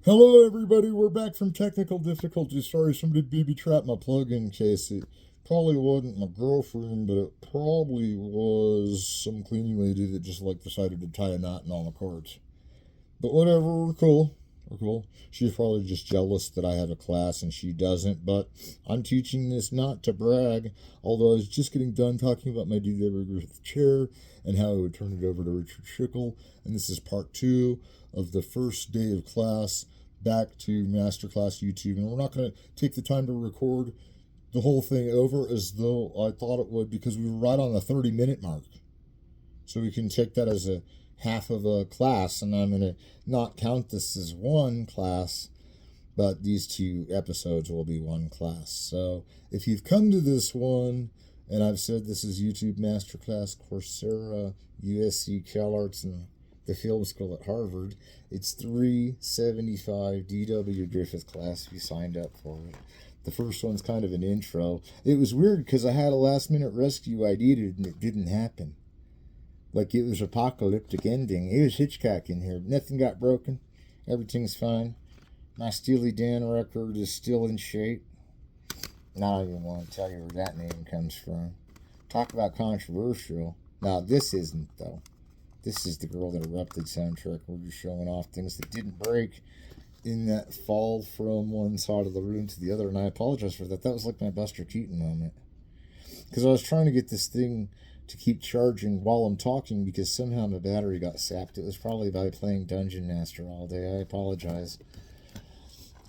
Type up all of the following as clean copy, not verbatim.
Hello, everybody. We're back from technical difficulties. Sorry, somebody BB-trapped my plug-in case. It probably wasn't my girlfriend, but it probably was some cleaning lady that just decided to tie a knot in all the cords. But whatever, we're cool. We're cool. She's probably just jealous that I have a class and she doesn't. But I'm teaching this not to brag. Although I was just getting done talking about my D.W. Griffith chair and how I would turn it over to Richard Schickel. And this is part 2 of the first day of class back to Masterclass YouTube. And we're not going to take the time to record the whole thing over as though I thought it would, because we were right on the 30-minute mark. So we can take that as a half of a class, and I'm going to not count this as one class, but these 2 episodes will be one class. So if you've come to this one, and I've said this is YouTube Masterclass, Coursera, USC, Calarts, and the film school at Harvard, it's $375 D.W. Griffith class if you signed up for it. The first one's kind of an intro. It was weird because I had a last-minute rescue I needed, and it didn't happen. Like it was apocalyptic ending. It was Hitchcock in here. Nothing got broken. Everything's fine. My Steely Dan record is still in shape. Now I don't even want to tell you where that name comes from. Talk about controversial. Now this isn't, though. This is the Girl That Erupted soundtrack. We're just showing off things that didn't break in that fall from one side of the room to the other. And I apologize for that. That was like my Buster Keaton moment. Because I was trying to get this thing to keep charging while I'm talking because somehow my battery got sapped. It was probably by playing Dungeon Master all day. I apologize.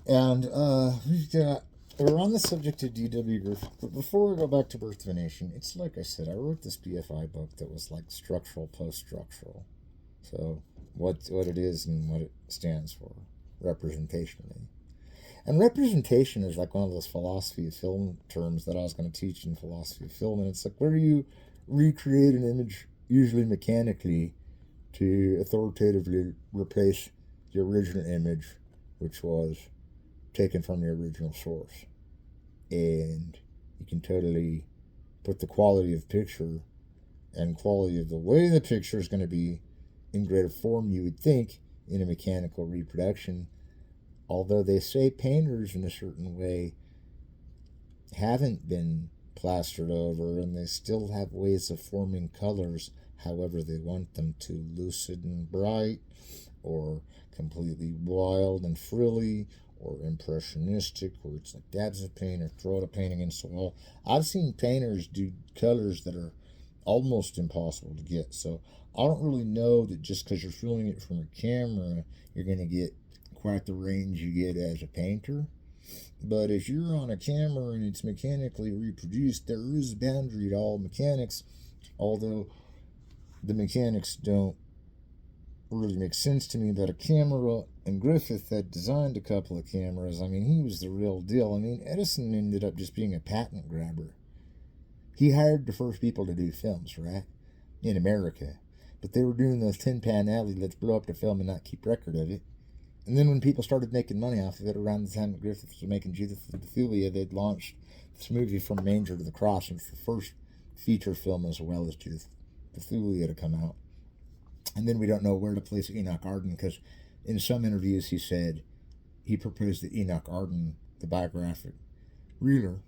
And we're on the subject of D.W. Griffith, but before we go back to Birth of a Nation, it's like I said, I wrote this BFI book that was like structural, post-structural. So what it is and what it stands for, representationally. And representation is like one of those philosophy of film terms that I was going to teach in philosophy of film, and it's like, where do you recreate an image, usually mechanically, to authoritatively replace the original image, which was taken from the original source. And you can totally put the quality of picture and quality of the way the picture is going to be in greater form, you would think, in a mechanical reproduction. Although they say painters in a certain way haven't been plastered over, and they still have ways of forming colors however they want them to, lucid and bright, or completely wild and frilly, or impressionistic, where it's like dabs of paint or throw a paint against the wall. I've seen painters do colors that are almost impossible to get. So I don't really know that just because you're filming it from a camera, you're going to get quite the range you get as a painter. But if you're on a camera and it's mechanically reproduced, there is a boundary to all mechanics, although the mechanics don't really make sense to me. That a camera, and Griffith had designed a couple of cameras. I mean, he was the real deal. I mean, Edison ended up just being a patent grabber. He hired the first people to do films, right? In America. But they were doing those Tin Pan Alley, let's blow up the film and not keep record of it. And then when people started making money off of it, around the time that Griffith was making Judith and Bethulia, they'd launched this movie From Manger to the Cross, and it's the first feature film as well as Judith Bethulia to come out. And then we don't know where to place Enoch Arden, because in some interviews he said he proposed that Enoch Arden, the biographic reeler,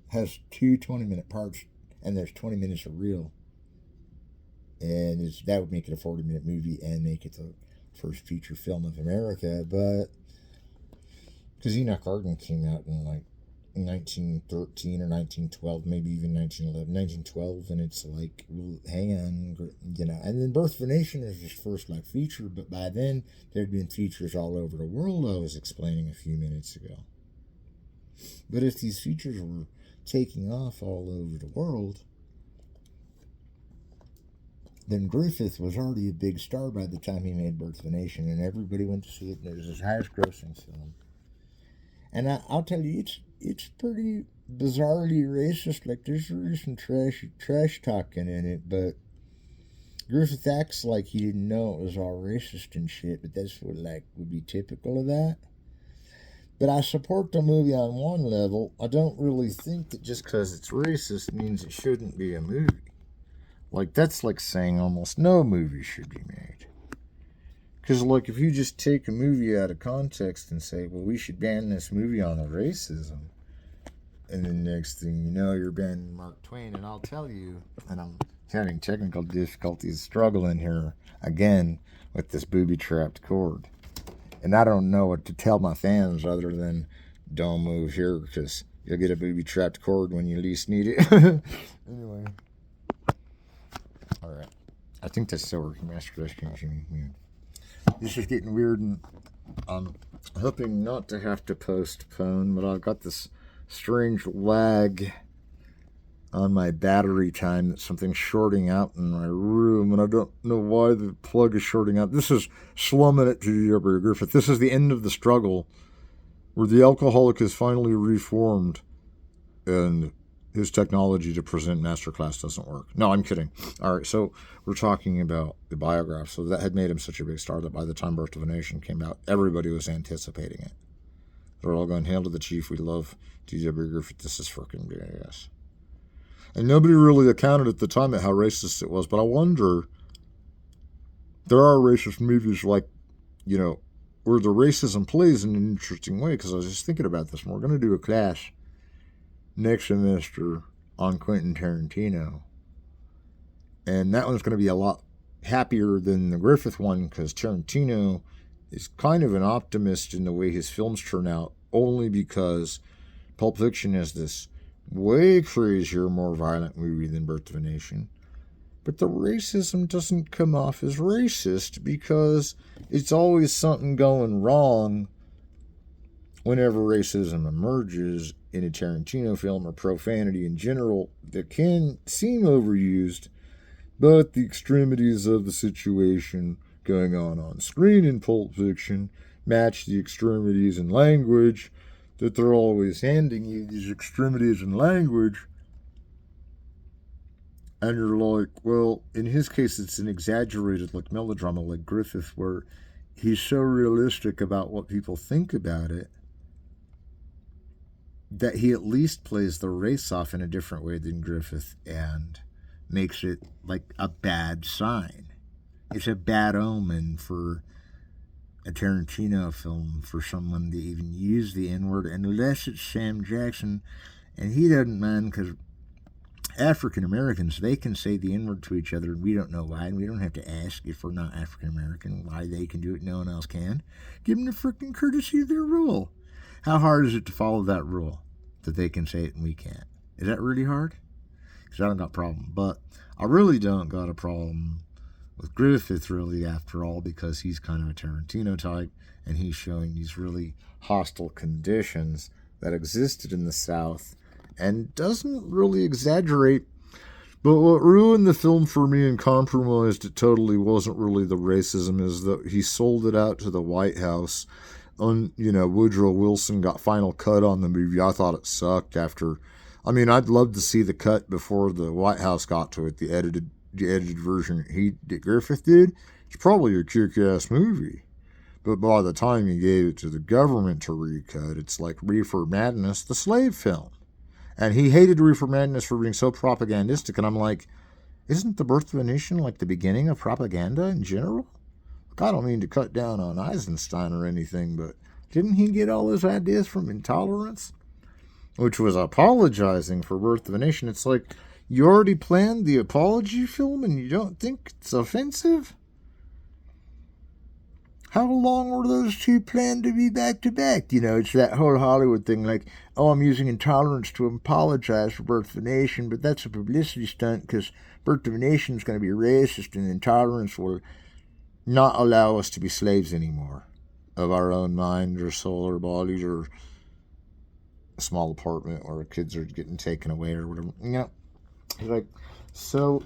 has 2 20-minute parts, and there's 20 minutes of reel. And that would make it a 40-minute movie and make it the first feature film of America. But because Enoch Arden came out in like 1913 or 1912, maybe even 1911, 1912, and it's like, well, hang on, you know. And then Birth of a Nation is his first feature, but by then there'd been features all over the world, I was explaining a few minutes ago. But if these features were taking off all over the world, then Griffith was already a big star by the time he made Birth of a Nation, and everybody went to see it, and it was his highest grossing film. And I'll tell you, it's pretty bizarrely racist. Like, there's really some trash talking in it, but Griffith acts like he didn't know it was all racist and shit, but that's what, would be typical of that. But I support the movie on one level. I don't really think that just because it's racist means it shouldn't be a movie. Like, that's like saying almost no movie should be made. Because, like, if you just take a movie out of context and say, well, we should ban this movie on racism, and then next thing you know, you're banning Mark Twain, and I'll tell you, and I'm having technical difficulties struggling here again with this booby-trapped cord. And I don't know what to tell my fans other than don't move here because you'll get a booby-trapped cord when you least need it. Anyway. Alright. I think that's so weird. This is getting weird, and I'm hoping not to have to postpone, but I've got this strange lag on my battery time that something's shorting out in my room, and I don't know why the plug is shorting out. This is slumming it to Griffith. This is the end of the struggle where the alcoholic is finally reformed and his technology to present Masterclass doesn't work. No, I'm kidding. All right, so we're talking about the biograph. So that had made him such a big star that by the time Birth of a Nation came out, everybody was anticipating it. They're all going, hail to the chief. We love D.W. Griffith. This is freaking BAS. And nobody really accounted at the time at how racist it was. But I wonder, there are racist movies like, where the racism plays in an interesting way. Because I was just thinking about this. And we're going to do a class next semester on Quentin Tarantino. And that one's going to be a lot happier than the Griffith one because Tarantino is kind of an optimist in the way his films turn out, only because Pulp Fiction is this way crazier, more violent movie than Birth of a Nation. But the racism doesn't come off as racist because it's always something going wrong whenever racism emerges in a Tarantino film or profanity in general that can seem overused, but the extremities of the situation going on screen in Pulp Fiction match the extremities in language that they're always handing you, these extremities in language. And you're like, well, in his case, it's an exaggerated, like, melodrama, like Griffith, where he's so realistic about what people think about it that he at least plays the race off in a different way than Griffith and makes it like a bad sign. It's a bad omen for a Tarantino film for someone to even use the N-word, unless it's Sam Jackson, and he doesn't mind because African Americans, they can say the N-word to each other and we don't know why, and we don't have to ask if we're not African American why they can do it, no one else can. Give them the freaking courtesy of their rule. How hard is it to follow that rule that they can say it and we can't? Is that really hard? Because I don't got a problem. But I really don't got a problem with Griffith, really, after all, because he's kind of a Tarantino type and he's showing these really hostile conditions that existed in the South and doesn't really exaggerate. But what ruined the film for me and compromised it totally wasn't really the racism, is that he sold it out to the White House. Woodrow Wilson got final cut on the movie. I thought it sucked after. I mean, I'd love to see the cut before the White House got to it, the edited version Griffith did. It's probably a kick-ass movie. But by the time he gave it to the government to recut, it's like Reefer Madness, the slave film. And he hated Reefer Madness for being so propagandistic. And I'm like, isn't The Birth of a Nation like the beginning of propaganda in general? I don't mean to cut down on Eisenstein or anything, but didn't he get all his ideas from intolerance? Which was apologizing for Birth of a Nation. It's like, you already planned the apology film and you don't think it's offensive? How long were those two planned to be back to back? It's that whole Hollywood thing like, oh, I'm using intolerance to apologize for Birth of a Nation, but that's a publicity stunt because Birth of a Nation is going to be racist and intolerance will not allow us to be slaves anymore of our own mind or soul or bodies or a small apartment where kids are getting taken away or whatever. Like, so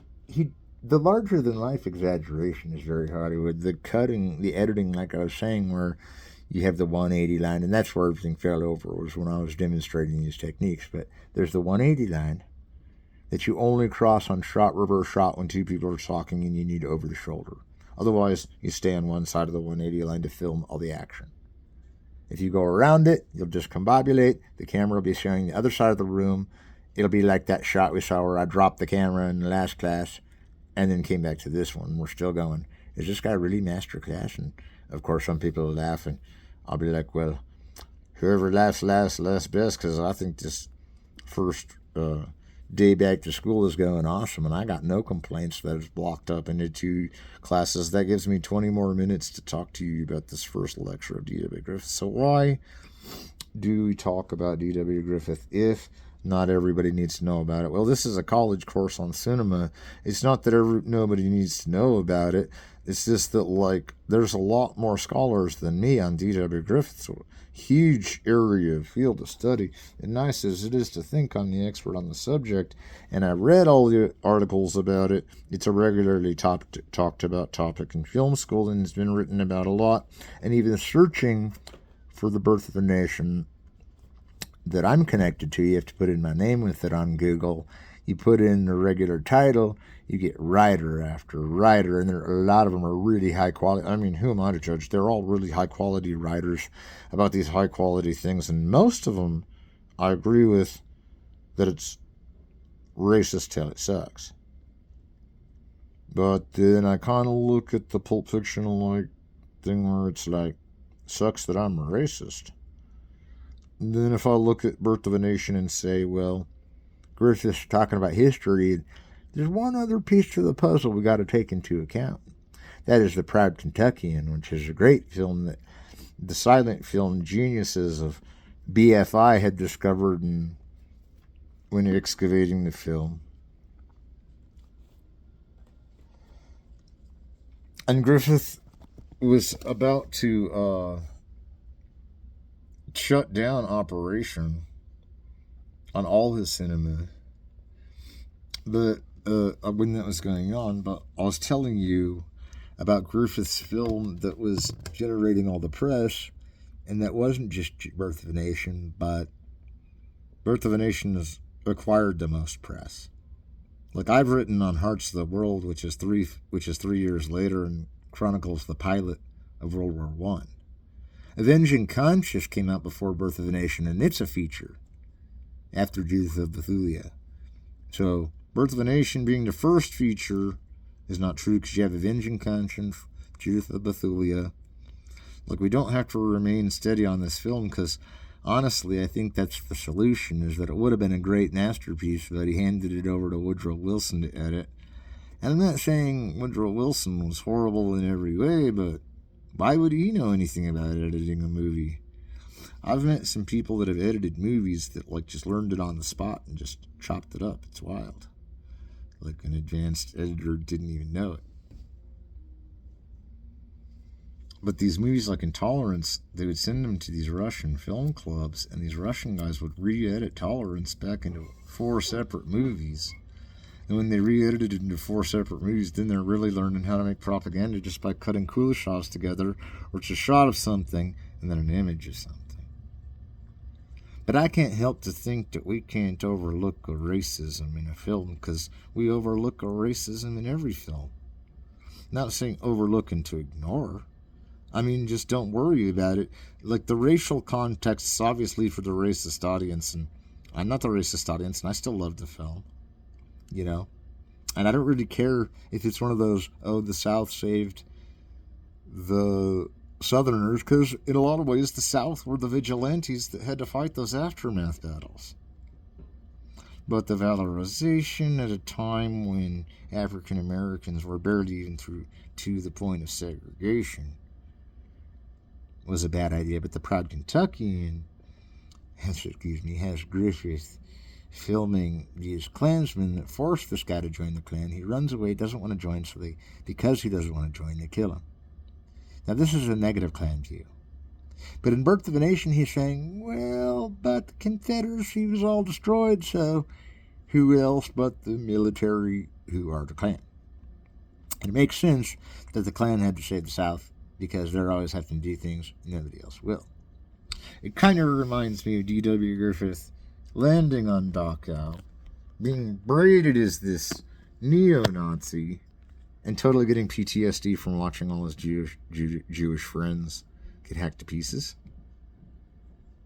the larger than life exaggeration is very Hollywood. The cutting, the editing, like I was saying, where you have the 180 line, and that's where everything fell over, was when I was demonstrating these techniques. But there's the 180 line that you only cross on shot, reverse shot when two people are talking and you need over the shoulder. Otherwise, you stay on one side of the 180 line to film all the action. If you go around it, you'll just combobulate. The camera will be showing the other side of the room. It'll be like that shot we saw where I dropped the camera in the last class and then came back to this one. We're still going, is this guy really Masterclass? And Of course, some people are laughing. I'll be like, well, whoever laughs last best, because I think this first day back to school is going awesome, and I got no complaints that it's blocked up into 2 classes. That gives me 20 more minutes to talk to you about this first lecture of D.W. Griffith. So why do we talk about D.W. Griffith if not everybody needs to know about it? Well, this is a college course on cinema. It's not that nobody needs to know about it. It's just that, like, there's a lot more scholars than me on D.W. Griffith. So huge area of field of study, and nice as it is to think I'm the expert on the subject, and I read all the articles about it. It's a regularly talked about topic in film school, and it's been written about a lot. And even searching for The Birth of a Nation that I'm connected to, you have to put in my name with it on Google. You put in the regular title, you get writer after writer, and a lot of them are really high quality. I mean, who am I to judge? They're all really high quality writers about these high quality things, and most of them I agree with that it's racist till it sucks. But then I kind of look at the Pulp Fiction like thing where it's like, sucks that I'm a racist. And then if I look at Birth of a Nation and say, well, Griffith's talking about history, there's one other piece to the puzzle we got to take into account. That is The Proud Kentuckian, which is a great film that the silent film geniuses of BFI had discovered when excavating the film. And Griffith was about to shut down operation on all his cinema. But when that was going on, but I was telling you about Griffith's film that was generating all the press, and that wasn't just Birth of a Nation, but Birth of a Nation has acquired the most press. Like, I've written on Hearts of the World, which is 3 years later, and chronicles the pilot of World War One. Avenging Conscience came out before Birth of a Nation, and it's a feature after Judith of Bethulia. So Birth of a Nation being the first feature is not true, because you have Avenging Conscience, Judith of Bethulia. Look, we don't have to remain steady on this film, because honestly, I think that's the solution, is that it would have been a great masterpiece, but he handed it over to Woodrow Wilson to edit. And I'm not saying Woodrow Wilson was horrible in every way, but why would he know anything about editing a movie? I've met some people that have edited movies that, like, just learned it on the spot and just chopped it up. It's wild. Like, an advanced editor didn't even know it. But these movies like Intolerance, they would send them to these Russian film clubs, and these Russian guys would re-edit Tolerance back into 4 separate movies. And when they re-edited it into 4 separate movies, then they're really learning how to make propaganda just by cutting cool shots together, or it's a shot of something and then an image of something. But I can't help to think that we can't overlook a racism in a film, because we overlook a racism in every film. Not saying overlooking to ignore. I mean, just don't worry about it. Like, the racial context is obviously for the racist audience, and I'm not the racist audience, and I still love the film. You know? And I don't really care if it's one of those, oh, the South saved the Southerners, because in a lot of ways the South were the vigilantes that had to fight those aftermath battles. But the valorization at a time when African Americans were barely even through to the point of segregation was a bad idea. But The Proud Kentuckian has Griffith filming these Klansmen that force this guy to join the Klan. He runs away, doesn't want to join, so because he doesn't want to join, they kill him. Now, this is a negative Klan view. But in Birth of a Nation, he's saying, well, but the Confederacy was all destroyed, so who else but the military who are the Klan? And it makes sense that the Klan had to save the South, because they're always having to do things nobody else will. It kind of reminds me of D.W. Griffith landing on Dachau, being braided as this neo-Nazi, and totally getting PTSD from watching all his Jewish friends get hacked to pieces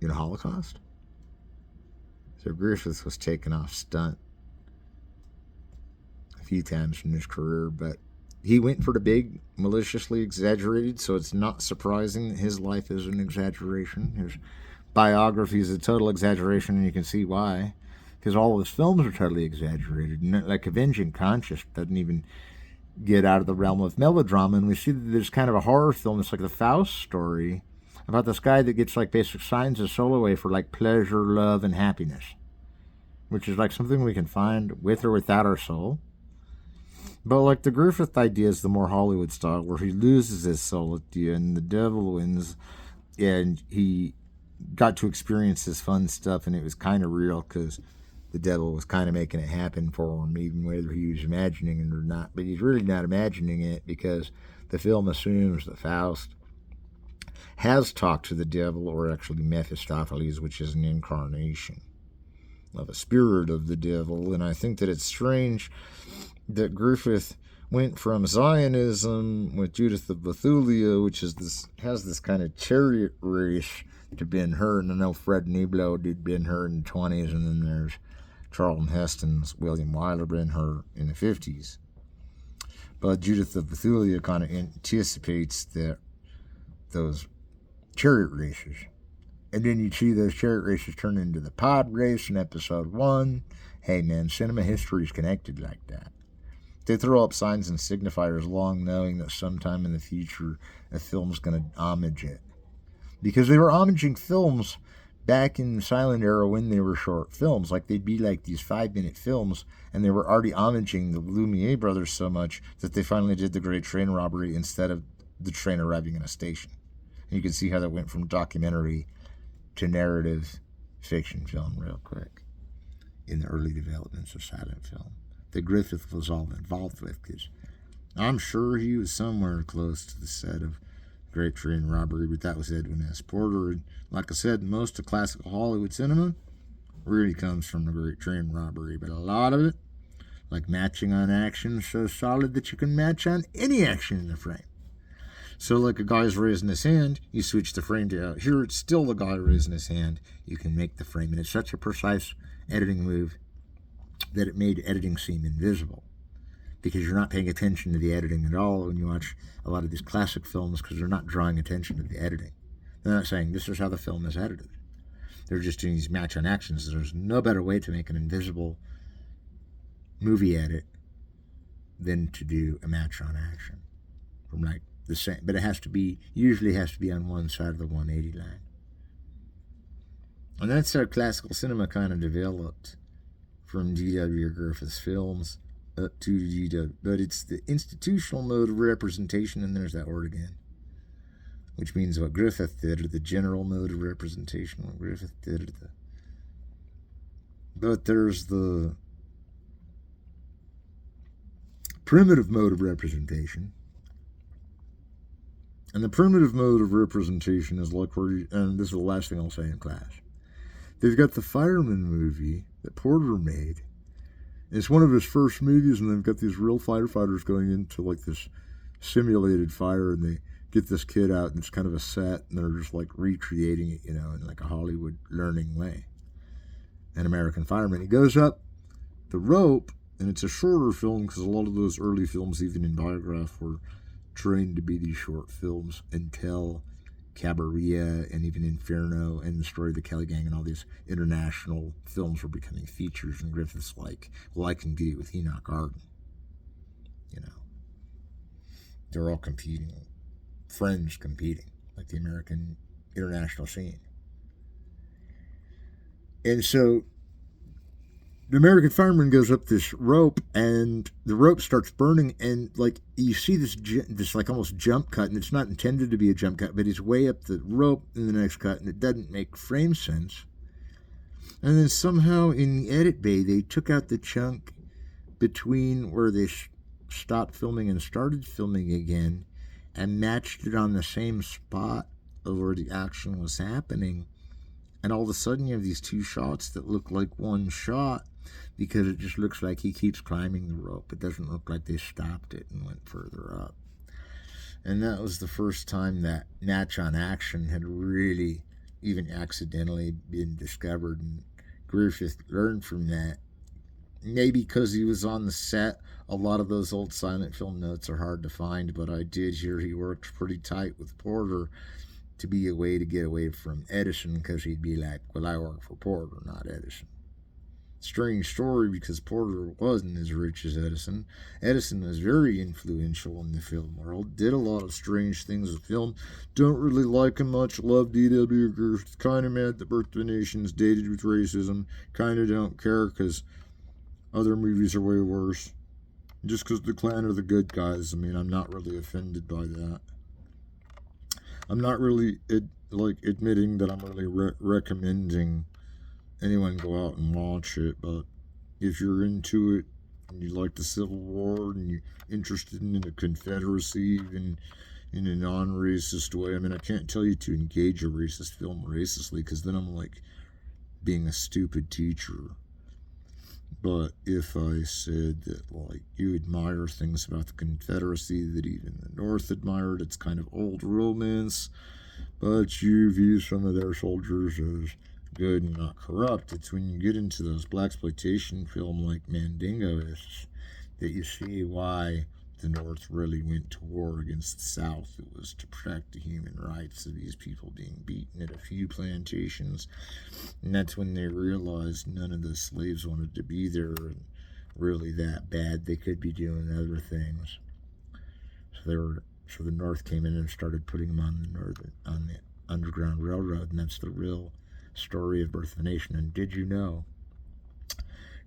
in a Holocaust. So Griffith was taken off stunt a few times in his career, but he went for the big, maliciously exaggerated, so it's not surprising that his life is an exaggeration. His biography is a total exaggeration, and you can see why. Because all of his films are totally exaggerated. And like Avenging Conscience doesn't even get out of the realm of melodrama, and we see that there's kind of a horror film. It's like the Faust story about this guy that gets like basic signs of soul away for like pleasure, love, and happiness, which is like something we can find with or without our soul. But like the Griffith idea is the more Hollywood style, where he loses his soul at the end, the devil wins, and he got to experience this fun stuff, and it was kind of real because the devil was kind of making it happen for him, even whether he was imagining it or not. But he's really not imagining it, because the film assumes that Faust has talked to the devil, or actually Mephistopheles, which is an incarnation of a spirit of the devil. And I think that it's strange that Griffith went from Zionism with Judith of Bethulia, which is has this kind of chariot race, to Ben-Hur. And I know Fred Niblo did Ben-Hur in the 20s, and then there's Charlton Heston's William Wyler Ben-Hur in the 50s. But Judith of Bethulia kind of anticipates that those chariot races. And then you see those chariot races turn into the pod race in episode 1. Hey man, cinema history is connected like that. They throw up signs and signifiers long knowing that sometime in the future a film's going to homage it. Because they were homaging films back in the silent era when they were short films. Like, they'd be like these 5-minute films, and they were already homaging the Lumiere brothers so much that they finally did The Great Train Robbery instead of the train arriving in a station. And you can see how that went from documentary to narrative fiction film real quick in the early developments of silent film that Griffith was all involved with, because I'm sure he was somewhere close to the set of Great Train Robbery, but that was Edwin S. Porter. And like I said, most of classical Hollywood cinema really comes from The Great Train Robbery, but a lot of it, like matching on action, is so solid that you can match on any action in the frame. So like a guy's raising his hand, you switch the frame to out here, it's still the guy raising his hand, you can make the frame, and it's such a precise editing move that it made editing seem invisible, because you're not paying attention to the editing at all when you watch a lot of these classic films, because they're not drawing attention to the editing. They're not saying this is how the film is edited. They're just doing these match on actions. There's no better way to make an invisible movie edit than to do a match on action from like the same, but usually has to be on one side of the 180 line. And that's how classical cinema kind of developed from D.W. Griffith's films up to D.W. But it's the institutional mode of representation, and there's that word again, which means what Griffith did, or the general mode of representation, what Griffith did. But there's the primitive mode of representation. And the primitive mode of representation is like and this is the last thing I'll say in class. They've got the Fireman movie that Porter made. It's one of his first movies, and they've got these real firefighters going into like this simulated fire, and they get this kid out, and it's kind of a set, and they're just like recreating it, in like a Hollywood learning way. An American Fireman. He goes up the rope, and it's a shorter film, because a lot of those early films, even in Biograph, were trained to be these short films until Cabaret and even Inferno and The Story of the Kelly Gang and all these international films were becoming features, and Griffith's like, well, I can get it with Enoch Arden. They're all competing, friends competing, like the American international scene. And so the American Fireman goes up this rope, and the rope starts burning, and like you see this like almost jump cut, and it's not intended to be a jump cut, but he's way up the rope in the next cut, and it doesn't make frame sense. And then somehow in the edit bay, they took out the chunk between where they stopped filming and started filming again, and matched it on the same spot of where the action was happening. And all of a sudden you have these two shots that look like one shot, because it just looks like he keeps climbing the rope. It doesn't look like they stopped it and went further up. And that was the first time that match on action had really even accidentally been discovered, and Griffith learned from that maybe because he was on the set, a lot of those old silent film notes are hard to find, but I did hear he worked pretty tight with Porter to be a way to get away from Edison, because he'd be like, well, I work for Porter, not Edison. Strange story, because Porter wasn't as rich as Edison. Edison was very influential in the film world, did a lot of strange things with film. Don't really like him much, love D.W. Griffith, kind of mad that Birth of a Nation's dated with racism, kind of don't care because other movies are way worse. Just because the Klan are the good guys, I mean, I'm not really offended by that. I'm not really admitting that I'm really recommending anyone go out and watch it, but if you're into it and you like the Civil War and you're interested in the Confederacy even in a non-racist way, I mean, I can't tell you to engage a racist film racistly, because then I'm like being a stupid teacher. But if I said that, like, you admire things about the Confederacy that even the North admired, it's kind of old romance, but you view some of their soldiers as good and not corrupt. It's when you get into those blaxploitation film like Mandingoists that you see why the North really went to war against the South. It was to protect the human rights of these people being beaten at a few plantations. And that's when they realized none of the slaves wanted to be there and really that bad. They could be doing other things. So the North came in and started putting them on the Underground Railroad, and that's the real story of Birth of a Nation. And did you know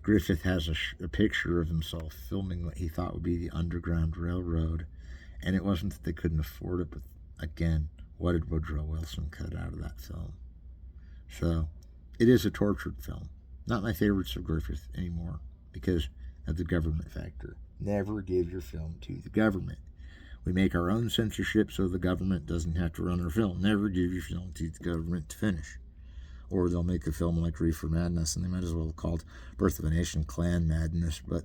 Griffith has a picture of himself filming what he thought would be the Underground Railroad, and it wasn't that they couldn't afford it, but again, what did Woodrow Wilson cut out of that film? So it is a tortured film. Not my favorites of Griffith anymore because of the government factor. Never give your film to the government. We make our own censorship so the government doesn't have to run our film. Never give your film to the government to finish. Or they'll make a film like Reefer Madness, and they might as well have called Birth of a Nation Klan Madness. But,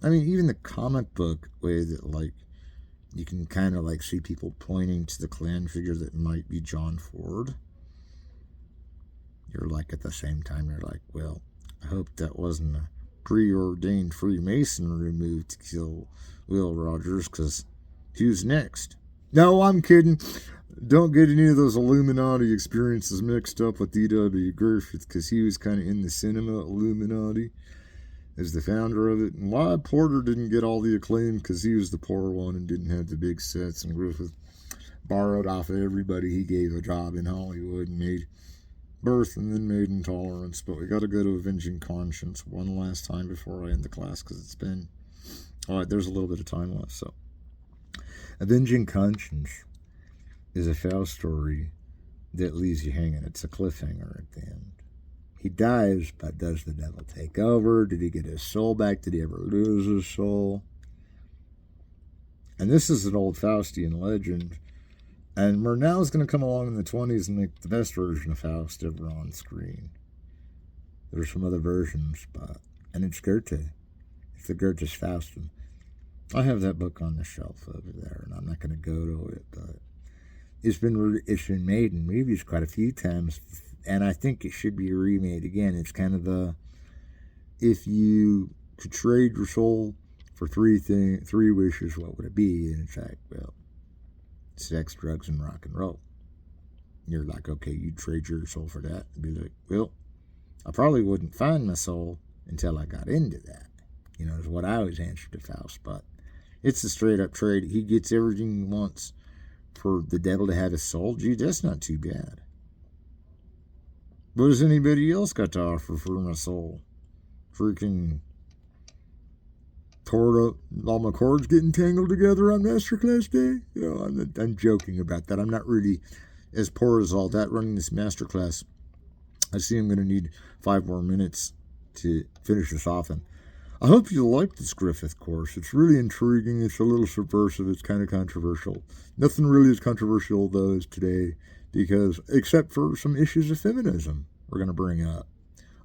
I mean, even the comic book way that, like, you can kind of, like, see people pointing to the Klan figure that might be John Ford. You're, like, at the same time, you're like, well, I hope that wasn't a preordained Freemasonry move to kill Will Rogers, because who's next? No, I'm kidding. Don't get any of those Illuminati experiences mixed up with D.W. Griffith, because he was kind of in the cinema Illuminati as the founder of it. And why Porter didn't get all the acclaim, because he was the poor one and didn't have the big sets, and Griffith borrowed off of everybody he gave a job in Hollywood and made Birth and then made Intolerance. But we got to go to Avenging Conscience one last time before I end the class, because it's been... Alright, there's a little bit of time left, so... Avenging Conscience is a Faust story that leaves you hanging. It's a cliffhanger at the end. He dies, but does the devil take over? Did he get his soul back? Did he ever lose his soul? And this is an old Faustian legend. And Murnau's going to come along in the 20s and make the best version of Faust ever on screen. There's some other versions, and it's Goethe. It's the Goethe's Faust. I have that book on the shelf over there, and I'm not going to go to it, but it's been made in movies quite a few times, and I think it should be remade again. It's kind of if you could trade your soul for three wishes, what would it be? And it's like, well, sex, drugs, and rock and roll. You're like, okay, you'd trade your soul for that. And be like, well, I probably wouldn't find my soul until I got into that. You know, is what I always answered to Faust, but it's a straight up trade. He gets everything he wants for the devil to have his soul. Gee, that's not too bad. What has anybody else got to offer for my soul? Freaking tore up, all my cords getting tangled together on Masterclass Day? You know, I'm joking about that. I'm not really as poor as all that running this Masterclass. I see I'm going to need 5 more minutes to finish this off. And I hope you like this Griffith course. It's really intriguing. It's a little subversive. It's kind of controversial. Nothing really as controversial, though, as today, because except for some issues of feminism we're going to bring up.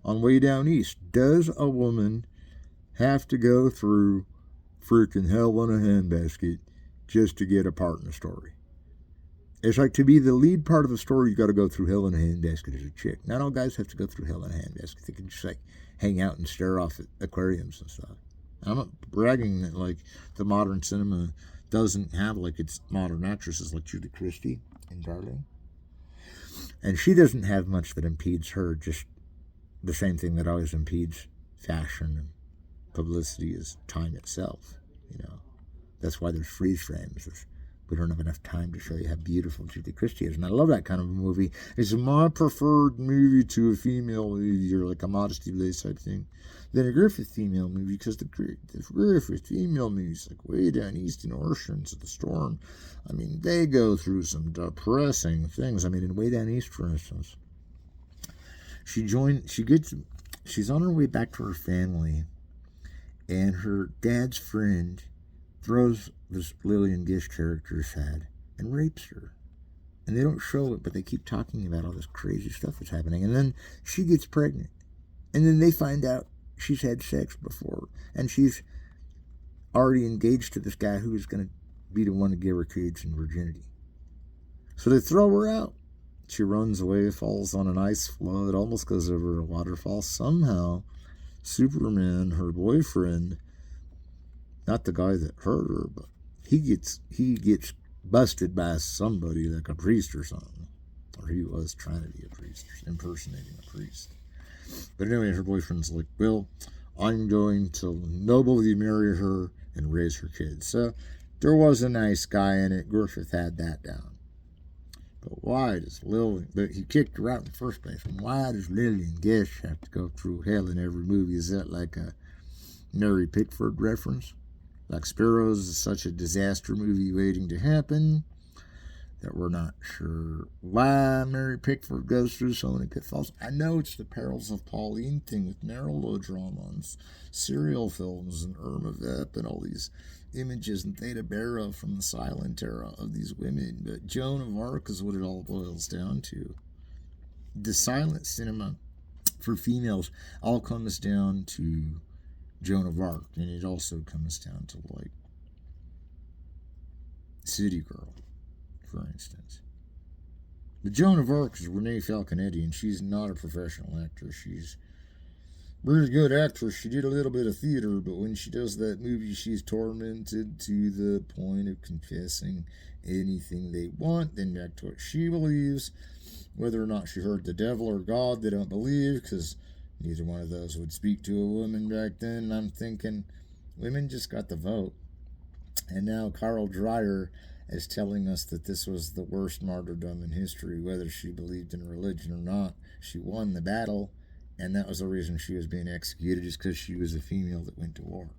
On Way Down East, does a woman have to go through freaking hell in a handbasket just to get a part in the story? It's like, to be the lead part of the story, you got to go through hell in a handbasket as a chick. Not all guys have to go through hell in a handbasket. They can just like hang out and stare off at aquariums and stuff. I'm not bragging that like the modern cinema doesn't have like its modern actresses like Judy Christie and Darling. And she doesn't have much that impedes her, just the same thing that always impedes fashion and publicity is time itself, you know. That's why there's freeze frames. We don't have enough time to show you how beautiful Judy Christie is. And I love that kind of a movie. It's my preferred movie to a female movie, or like a Modesty Blaze type thing, than a Griffith female movie, because the Griffith female movies, like way down east in Oceans of the Storm, I mean, they go through some depressing things. I mean, in Way Down East, for instance, she's on her way back to her family, and her dad's friend throws this Lillian Gish character's head and rapes her. And they don't show it, but they keep talking about all this crazy stuff that's happening. And then she gets pregnant. And then they find out she's had sex before. And she's already engaged to this guy who is going to be the one to give her kids and virginity. So they throw her out. She runs away, falls on an ice floe, almost goes over a waterfall. Somehow, Superman, her boyfriend, not the guy that hurt her, but he gets busted by somebody, like a priest or something. Or he was trying to be a priest, impersonating a priest. But anyway, her boyfriend's like, well, I'm going to nobly marry her and raise her kids. So there was a nice guy in it. Griffith had that down. But why does Lillian... But he kicked her out in the first place. And why does Lillian Gish have to go through hell in every movie? Is that like a Mary Pickford reference? Like Sparrows is such a disaster movie waiting to happen that we're not sure why Mary Pickford goes through so many pitfalls. I know it's the Perils of Pauline thing with melodrama and serial films and Irma Vep and all these images and Theta Bara from the silent era of these women. But Joan of Arc is what it all boils down to. The silent cinema for females all comes down to Joan of Arc, and it also comes down to like City Girl, for instance. But Joan of Arc is Renee Falconetti, and she's not a professional actress. She's a really good actress. She did a little bit of theater, but when she does that movie, she's tormented to the point of confessing anything they want, then back to what she believes. Whether or not she heard the devil or God, they don't believe, because neither one of those would speak to a woman back then. I'm thinking women just got the vote. And now Carl Dreyer is telling us that this was the worst martyrdom in history, whether she believed in religion or not. She won the battle, and that was the reason she was being executed, is because she was a female that went to war.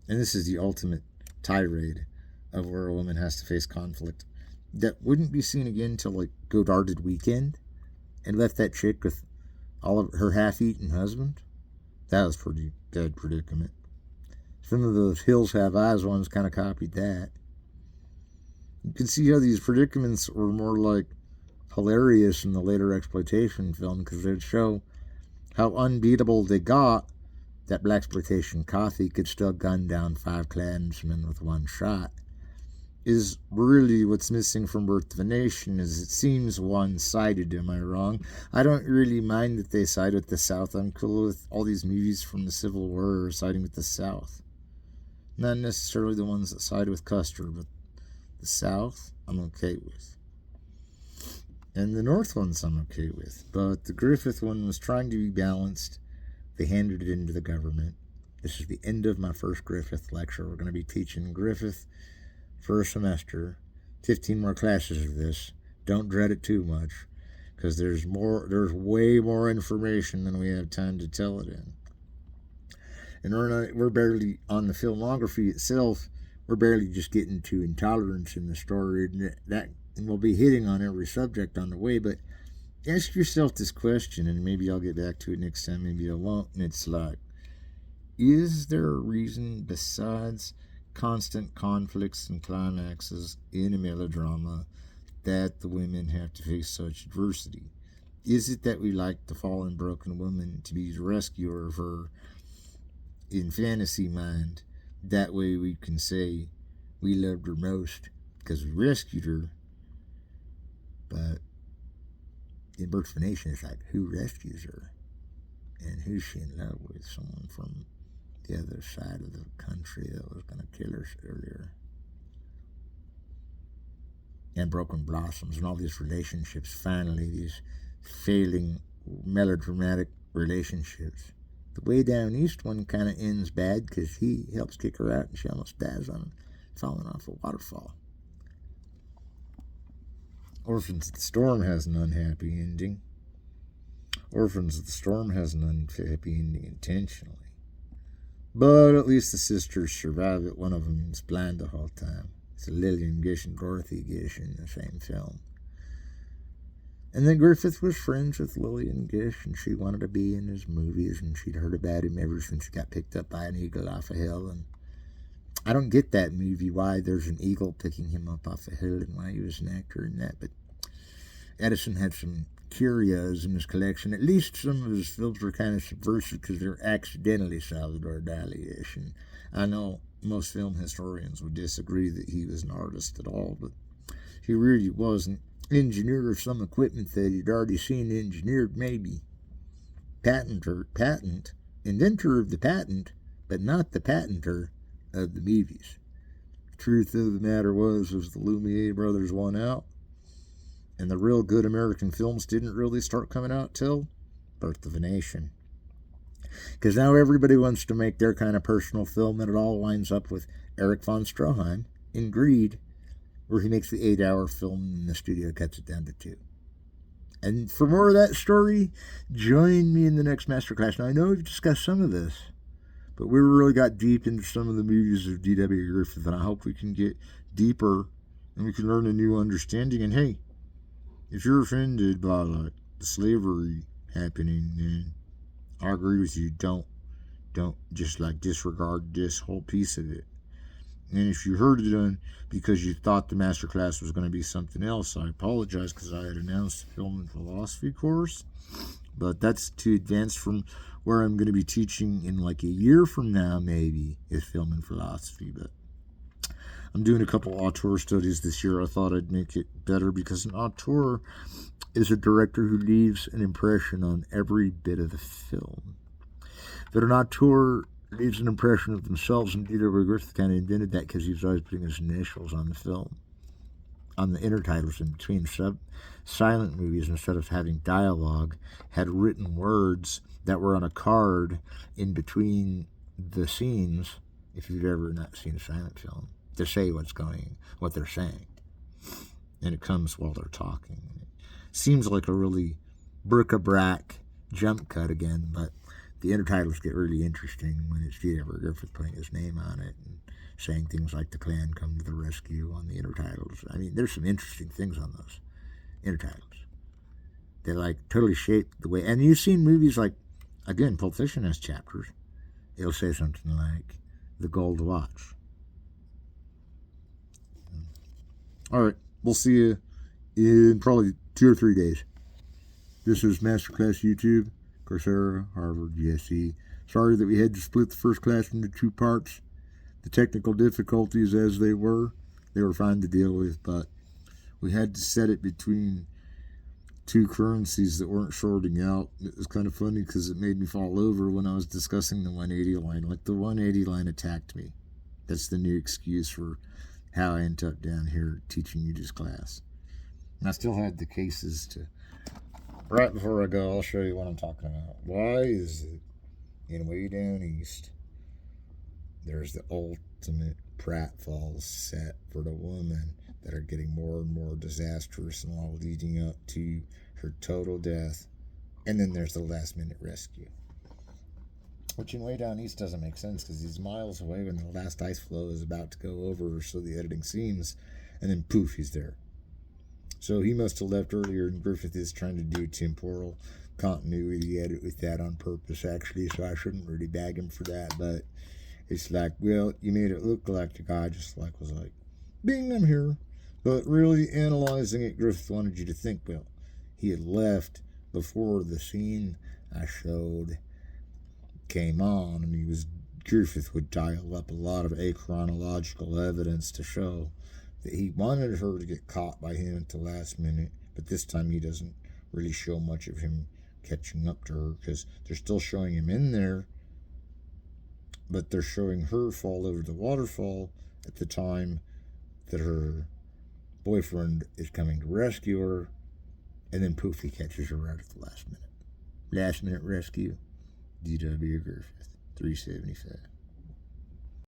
And this is the ultimate tirade of where a woman has to face conflict that wouldn't be seen again till like Godarded Weekend, and left that chick with all of her half-eaten husband. That was pretty bad predicament. Some of those Hills Have Eyes ones kind of copied that. You can see how these predicaments were more like hilarious in the later exploitation film, because they'd show how unbeatable they got that blaxploitation coffee could still gun down 5 Klansmen with one shot. Is really what's missing from Birth of a Nation, is it seems one-sided. Am I wrong? I don't really mind that they side with the South. I'm cool with all these movies from the Civil War siding with the South. Not necessarily the ones that side with Custer, but the South I'm okay with. And the North ones I'm okay with. But the Griffith one was trying to be balanced. They handed it into the government. This is the end of my first Griffith lecture. We're going to be teaching Griffith for a semester, 15 more classes of this. Don't dread it too much, because there's way more information than we have time to tell it in. And we're barely on the filmography itself. We're barely just getting to intolerance in the story, and we'll be hitting on every subject on the way. But ask yourself this question, and maybe I'll get back to it next time, maybe I won't. And it's like, is there a reason besides constant conflicts and climaxes in a melodrama that the women have to face such adversity? Is it that we like the fallen, broken woman to be the rescuer of her in fantasy mind? That way we can say we loved her most because we rescued her, in Birth of a Nation, it's like, who rescues her? And who's she in love with? Someone from the other side of the country that was going to kill her earlier. And Broken Blossoms and all these relationships, finally, these failing melodramatic relationships. The Way Down East one kind of ends bad because he helps kick her out and she almost dies on falling off a waterfall. Orphans of the Storm has an unhappy ending. Orphans of the Storm has an unhappy ending intentionally. But at least the sisters survive it. One of them is blind the whole time. It's Lillian Gish and Dorothy Gish in the same film. And then Griffith was friends with Lillian Gish, and she wanted to be in his movies, and she'd heard about him ever since he got picked up by an eagle off a hill. And I don't get that movie, why there's an eagle picking him up off a hill and why he was an actor in that. But Edison had some curios in his collection. At least some of his films were kind of subversive because they're accidentally Salvador Dali-ish. And I know most film historians would disagree that he was an artist at all, but he really was an engineer of some equipment that he'd already seen engineered, maybe. Inventor of the patent, but not the patenter of the movies. The truth of the matter was the Lumiere brothers won out, and the real good American films didn't really start coming out till Birth of a Nation. Because now everybody wants to make their kind of personal film, and it all winds up with Erich von Stroheim in Greed, where he makes the 8-hour film and the studio cuts it down to 2. And for more of that story, join me in the next Masterclass. Now, I know we've discussed some of this, but we really got deep into some of the movies of D.W. Griffith, and I hope we can get deeper and we can learn a new understanding. And hey, if you're offended by like the slavery happening, then I agree with you. Don't just like disregard this whole piece of it. And if you heard it on because you thought the Masterclass was going to be something else, I apologize because I had announced the Film and Philosophy course. But that's too advanced from where I'm going to be teaching in like a year from now, maybe, is Film and Philosophy. But I'm doing a couple auteur studies this year. I thought I'd make it better because an auteur is a director who leaves an impression on every bit of the film. But an auteur leaves an impression of themselves, and D.W. Griffith kind of invented that because he was always putting his initials on the film, on the intertitles in between silent movies. Instead of having dialogue, had written words that were on a card in between the scenes, if you've ever not seen a silent film, to say what they're saying. And it comes while they're talking. It seems like a really bric-a-brac jump cut again, but the intertitles get really interesting when it's D.W. Griffith putting his name on it and saying things like the Klan come to the rescue on the intertitles. I mean, there's some interesting things on those intertitles. They like totally shape the way. And you've seen movies like, again, Pulp Fiction has chapters. It'll say something like The Gold Watch. All right, we'll see you in probably 2 or 3 days. This is Masterclass YouTube, Coursera, Harvard, GSE. Sorry that we had to split the first class into 2 parts. The technical difficulties as they were fine to deal with, but we had to set it between 2 currencies that weren't shorting out. It was kind of funny because it made me fall over when I was discussing the 180 line. Like the 180 line attacked me. That's the new excuse for how I ended up down here teaching you this class. And I still had the cases to... Right before I go, I'll show you what I'm talking about. Why is it in Way Down East, there's the ultimate pratfalls set for the woman that are getting more and more disastrous and all leading up to her total death. And then there's the last minute rescue. Which in Way Down East doesn't make sense because he's miles away when the last ice floe is about to go over, or so the editing seems, and then poof, he's there. So he must have left earlier, and Griffith is trying to do a temporal continuity edit with that on purpose, actually, so I shouldn't really bag him for that, but it's like, well, you made it look like the guy just like was like, bing, I'm here. But really analyzing it, Griffith wanted you to think, well, he had left before the scene I showed came on, and Griffith would dial up a lot of achronological evidence to show that he wanted her to get caught by him at the last minute, but this time he doesn't really show much of him catching up to her, because they're still showing him in there, but they're showing her fall over the waterfall at the time that her boyfriend is coming to rescue her, and then poof, he catches her right at the last minute. Last minute rescue. D.W. Griffith, 375.